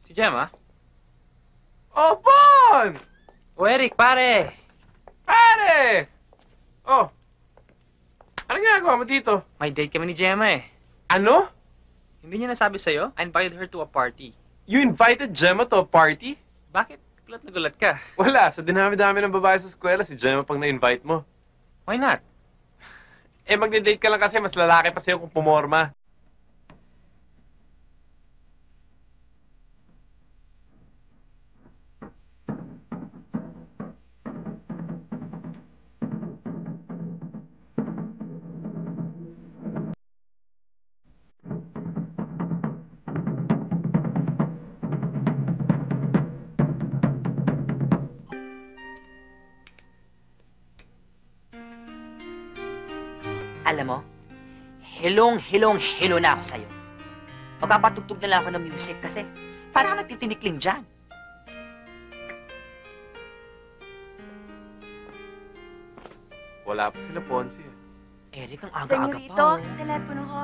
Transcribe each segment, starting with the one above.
Si Gemma? Oh, Bon! O, Eric, pare! Pare! Oh, anong ginagawa mo dito? May date kami ni Gemma eh. Ano? Hindi niya nasabi sa'yo? I invited her to a party. You invited Gemma to a party? Bakit? Gulat na gulat ka. Wala, sa dinami-dami ng babae sa eskwela, si Gemma pang na-invite mo. Why not? Eh, magde-date ka lang kasi mas lalaki pa sa'yo kung pumorma. Alam mo, hello na ako sa'yo. Magpapatugtog na lang ako ng music kasi parang nagtitinikling dyan. Wala pa sila, Ponzi. Eric, ang aga-aga pa. Senyorito, telepono ko.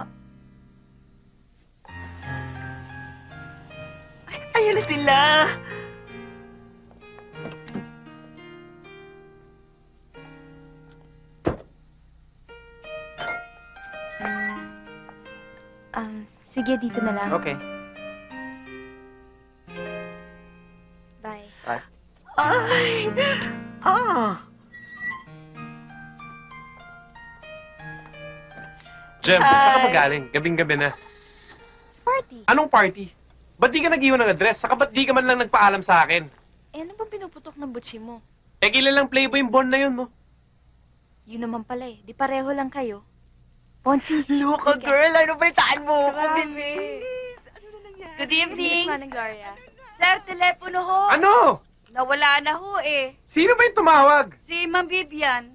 Ayan na sila! Sige, dito na lang. Okay. Bye. Ay! Gem, saan ka pa galing? Gabing-gabi na. Sa party. Anong party? Ba't di ka nag-iwan ng address? Saka ba't di ka man lang nagpaalam sa akin? Eh, ano bang pinuputok ng butsi mo? Eh, kilalang playboy yung Bon na yun, no? Yun naman pala eh. Di pareho lang kayo. Ponzi. Luka, girl! Ano ba itaan mo? Bilis! Ano na nangyari? Good evening. Manang Gloria. Sir, telepono ho. Ano? Nawala na ho eh. Sino ba yung tumawag? Si Ma'am Vivian.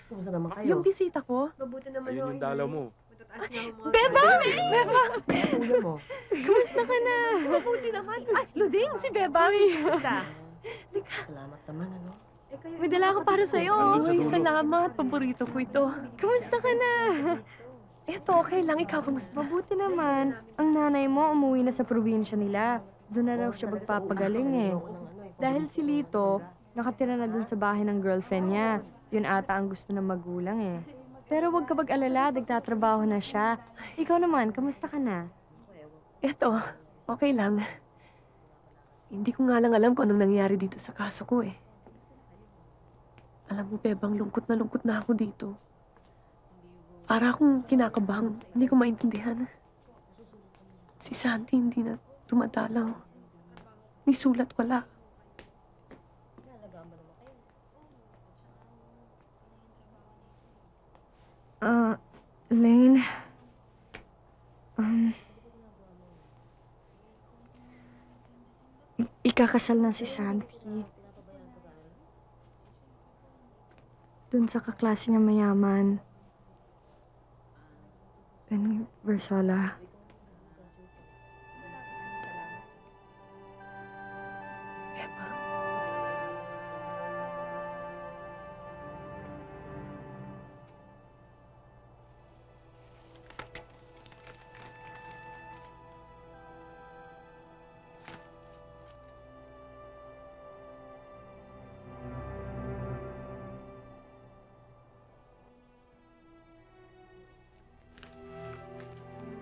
Kumusta naman kayo? Yung bisita ko? Mabuti naman Ayun yung dalaw mo. Beba! Beba! Kuya mo. Kumusta ka na? Mabuti naman. Ay, Luding, si Beba. Kumusta? Salamat naman, ano? May dala ako para sa'yo. Ay, salamat. Paborito ko ito. Kumusta ka na? Eto, okay lang. Ikaw, kumusta? Mabuti naman. Ang nanay mo umuwi na sa probinsya nila. Doon na raw siya magpapagaling eh. Dahil si Lito, nakatira na dun sa bahay ng girlfriend niya. Yun ata ang gusto ng magulang eh. Pero huwag ka mag-alala, nagtatrabaho na siya. Ikaw naman, kamusta ka na? Eto, okay lang. Hindi ko nga lang alam kung anong nangyari dito sa kaso ko eh. Alam mo, Bebang, lungkot na ako dito. Para akong kinakabang, hindi ko maintindihan. Si Santi hindi na tumatalaw. Ni sulat wala. Lane, ikakasal na si Santi. Dun sa kaklase niya mayaman. Ben Versola. Beba.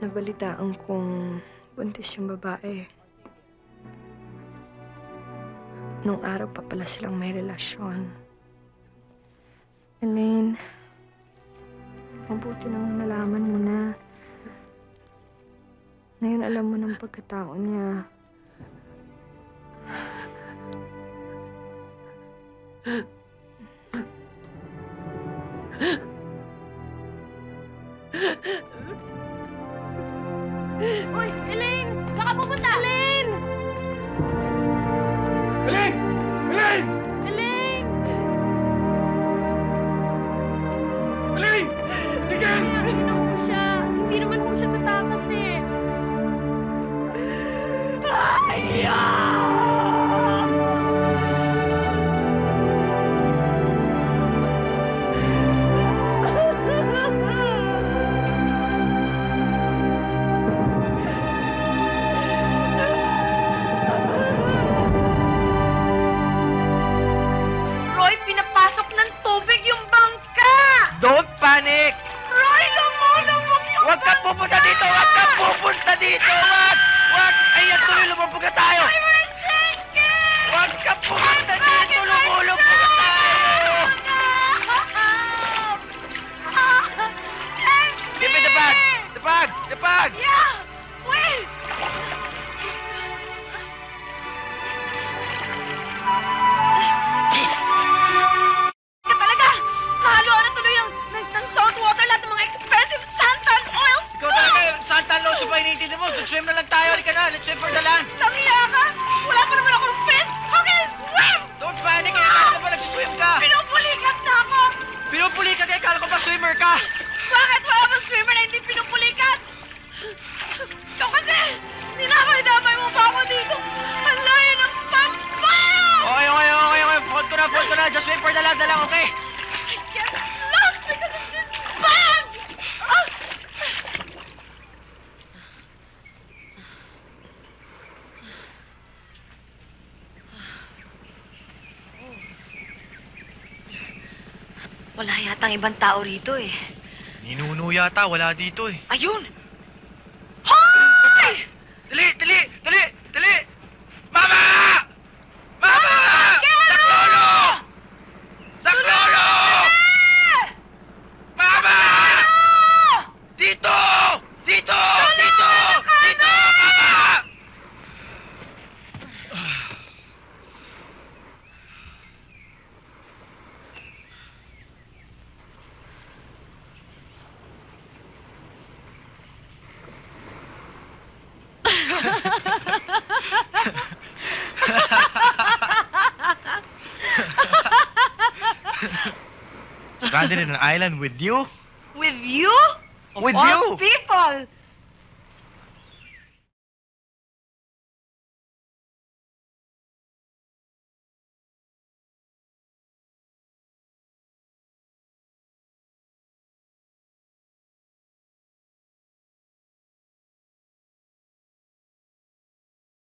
Nabalitaan kong buntis yung babae. Nung araw pa pala silang may relasyon. Elaine, mabuti nang nalaman mo na. Ngayon alam mo ng pagkatao niya. Uy, Elaine! Saan ka pupunta? Elaine! Elaine! Elaine! Elaine! Elaine! Tigil! Hindi na po siya. Hindi naman po siya tatakas eh. Just wait for the love na lang, okay? I can't laugh because of this bag! Wala yatang ibang tao rito eh. Ninuno yata, wala dito eh. Ayun! Dali! Dali! Dali! Dali! Mama! Mama! Saklolo! Saklolo! Mama! Dito! Dito! Dito! Dito! Mama! Stranded in an island with you? With you? With All you! people!